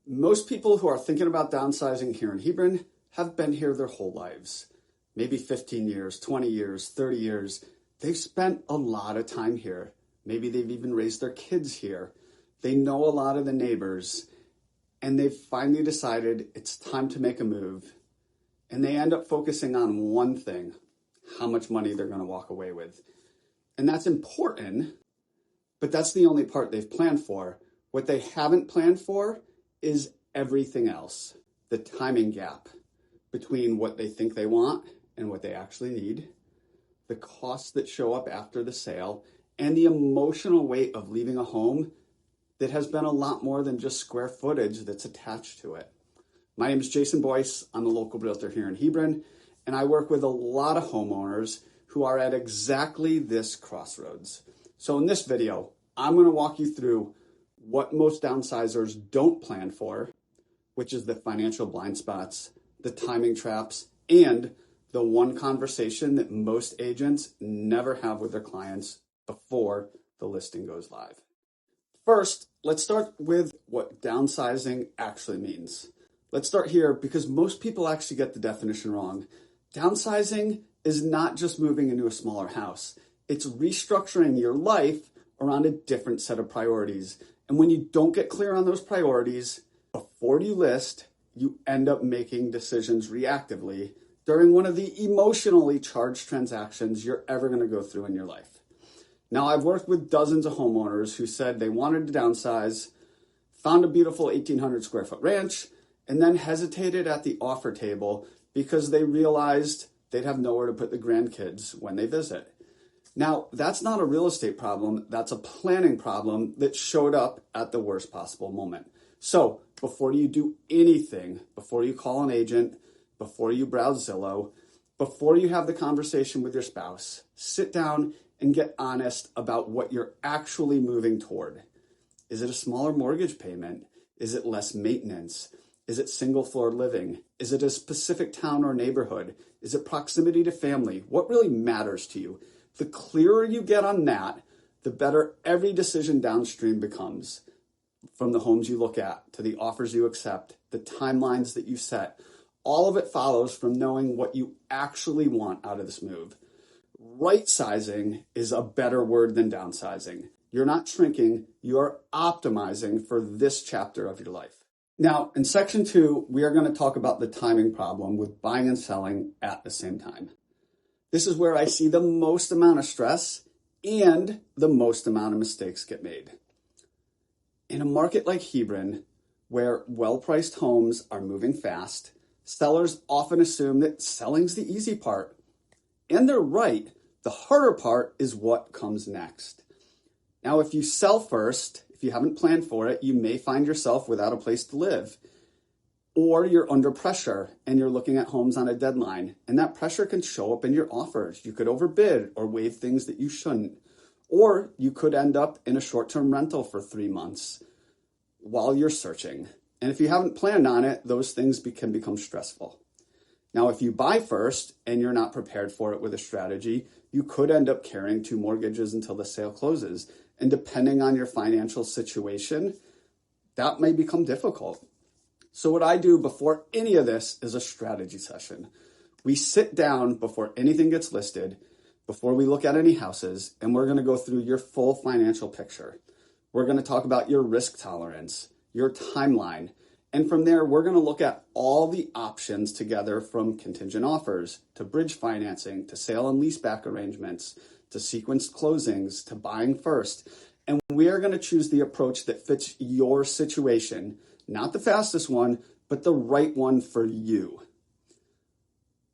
Most people who are thinking about downsizing here in Hebron have been here their whole lives. Maybe 15 years, 20 years, 30 years. They've spent a lot of time here. Maybe they've even raised their kids here. They know a lot of the neighbors, and they've finally decided it's time to make a move. And they end up focusing on one thing, how much money they're going to walk away with. And that's important, but that's the only part they've planned for. What they haven't planned for is everything else. The timing gap between what they think they want and what they actually need, the costs that show up after the sale, and the emotional weight of leaving a home that has been a lot more than just square footage that's attached to it. My name is Jason Boice. I'm a local realtor here in Hebron, and I work with a lot of homeowners who are at exactly this crossroads. So in this video, I'm going to walk you through what most downsizers don't plan for, which is the financial blind spots, the timing traps, and the one conversation that most agents never have with their clients before the listing goes live. First, let's start with what downsizing actually means. Let's start here because most people actually get the definition wrong. Downsizing is not just moving into a smaller house. It's restructuring your life around a different set of priorities. And when you don't get clear on those priorities before you list, you end up making decisions reactively during one of the emotionally charged transactions you're ever going to go through in your life. Now, I've worked with dozens of homeowners who said they wanted to downsize, found a beautiful 1,800 square foot ranch, and then hesitated at the offer table because they realized they'd have nowhere to put the grandkids when they visit. Now, that's not a real estate problem. That's a planning problem that showed up at the worst possible moment. So before you do anything, before you call an agent, before you browse Zillow, before you have the conversation with your spouse, sit down and get honest about what you're actually moving toward. Is it a smaller mortgage payment? Is it less maintenance? Is it single floor living? Is it a specific town or neighborhood? Is it proximity to family? What really matters to you? The clearer you get on that, the better every decision downstream becomes. From the homes you look at, to the offers you accept, the timelines that you set, all of it follows from knowing what you actually want out of this move. Right sizing is a better word than downsizing. You're not shrinking, you're optimizing for this chapter of your life. Now, in section 2, we are going to talk about the timing problem with buying and selling at the same time. This is where I see the most amount of stress and the most amount of mistakes get made. In a market like Hebron, where well-priced homes are moving fast, sellers often assume that selling's the easy part. And they're right. The harder part is what comes next. Now, if you sell first, if you haven't planned for it, you may find yourself without a place to live. Or you're under pressure and you're looking at homes on a deadline, and that pressure can show up in your offers. You could overbid or waive things that you shouldn't. Or you could end up in a short-term rental for 3 months while you're searching. And if you haven't planned on it, those things can become stressful. Now, if you buy first and you're not prepared for it with a strategy, you could end up carrying 2 mortgages until the sale closes. And depending on your financial situation, that may become difficult. So what I do before any of this is a strategy session. We sit down before anything gets listed, before we look at any houses, and we're going to go through your full financial picture. We're going to talk about your risk tolerance, your timeline, and from there, we're going to look at all the options together, from contingent offers to bridge financing to sale and leaseback arrangements to sequenced closings to buying first. And we are going to choose the approach that fits your situation. Not the fastest one, but the right one for you.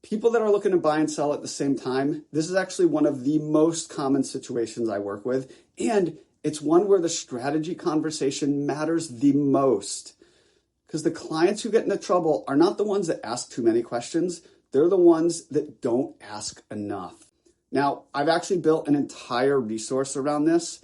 People that are looking to buy and sell at the same time, this is actually one of the most common situations I work with, and it's one where the strategy conversation matters the most. Because the clients who get into trouble are not the ones that ask too many questions, they're the ones that don't ask enough. Now, I've actually built an entire resource around this.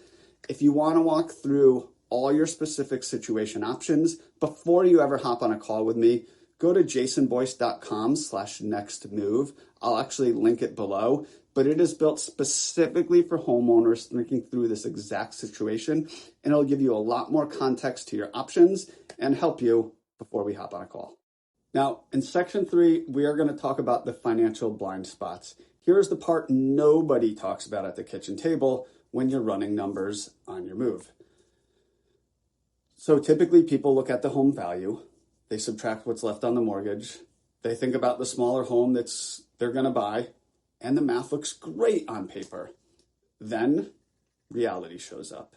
If you want to walk through all your specific situation options before you ever hop on a call with me, go to jasonboice.com/nextmove. I'll actually link it below, but it is built specifically for homeowners thinking through this exact situation, and it'll give you a lot more context to your options and help you before we hop on a call. Now, in section 3, we are going to talk about the financial blind spots. Here's the part nobody talks about at the kitchen table when you're running numbers on your move. So typically people look at the home value, they subtract what's left on the mortgage, they think about the smaller home they're going to buy, and the math looks great on paper. Then reality shows up.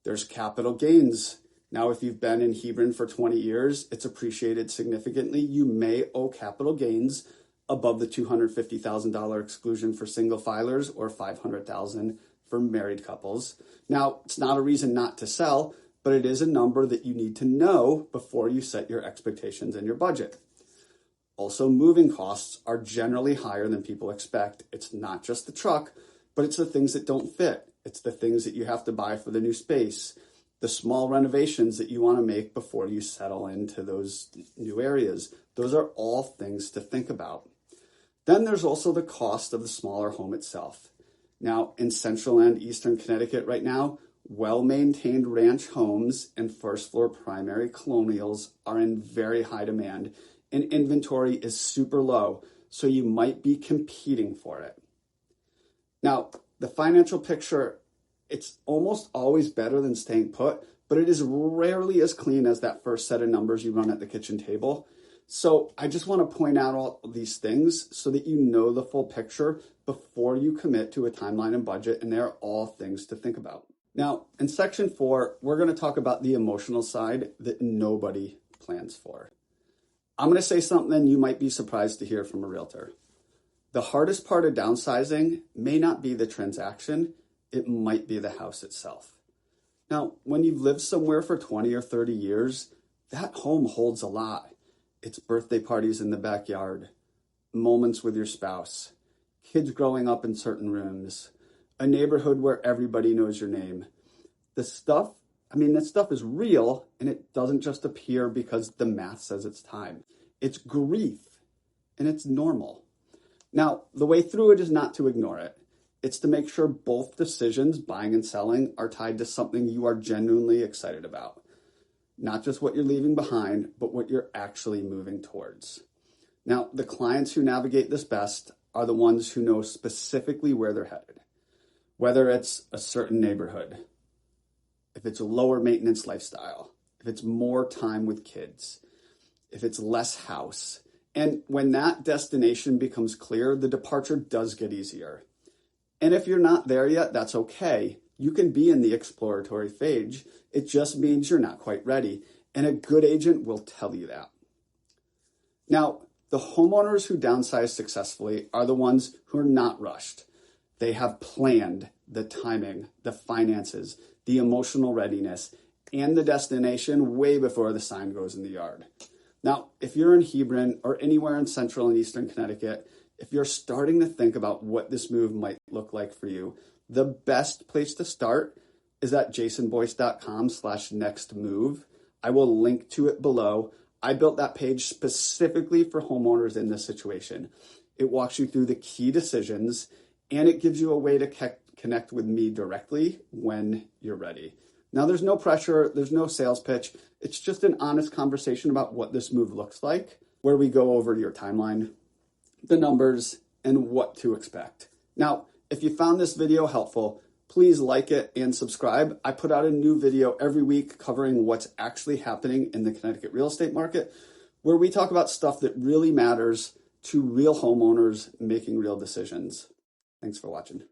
There's capital gains. Now, if you've been in Hebron for 20 years, it's appreciated significantly. You may owe capital gains above the $250,000 exclusion for single filers or $500,000 for married couples. Now, it's not a reason not to sell, but it is a number that you need to know before you set your expectations and your budget. Also, moving costs are generally higher than people expect. It's not just the truck, but it's the things that don't fit. It's the things that you have to buy for the new space, the small renovations that you want to make before you settle into those new areas. Those are all things to think about. Then there's also the cost of the smaller home itself. Now, in Central and Eastern Connecticut right now, well-maintained ranch homes and first-floor primary colonials are in very high demand, and inventory is super low, so you might be competing for it. Now, the financial picture, it's almost always better than staying put, but it is rarely as clean as that first set of numbers you run at the kitchen table. So I just want to point out all these things so that you know the full picture before you commit to a timeline and budget, and they're all things to think about. Now, in section 4, we're going to talk about the emotional side that nobody plans for. I'm going to say something you might be surprised to hear from a realtor. The hardest part of downsizing may not be the transaction, it might be the house itself. Now, when you've lived somewhere for 20 or 30 years, that home holds a lot. It's birthday parties in the backyard, moments with your spouse, kids growing up in certain rooms, a neighborhood where everybody knows your name. That stuff is real, and it doesn't just appear because the math says it's time. It's grief, and it's normal. Now, the way through it is not to ignore it. It's to make sure both decisions, buying and selling, are tied to something you are genuinely excited about. Not just what you're leaving behind, but what you're actually moving towards. Now, the clients who navigate this best are the ones who know specifically where they're headed. Whether it's a certain neighborhood, if it's a lower maintenance lifestyle, if it's more time with kids, if it's less house. And when that destination becomes clear, the departure does get easier. And if you're not there yet, that's okay. You can be in the exploratory phase. It just means you're not quite ready. And a good agent will tell you that. Now, the homeowners who downsize successfully are the ones who are not rushed. They have planned the timing, the finances, the emotional readiness, and the destination way before the sign goes in the yard. Now, if you're in Hebron or anywhere in Central and Eastern Connecticut, if you're starting to think about what this move might look like for you, the best place to start is at jasonboice.com/nextmove. I will link to it below. I built that page specifically for homeowners in this situation. It walks you through the key decisions, and it gives you a way to connect with me directly when you're ready. Now, there's no pressure, there's no sales pitch. It's just an honest conversation about what this move looks like, where we go over your timeline, the numbers, and what to expect. Now, if you found this video helpful, please like it and subscribe. I put out a new video every week covering what's actually happening in the Connecticut real estate market, where we talk about stuff that really matters to real homeowners making real decisions. Thanks for watching.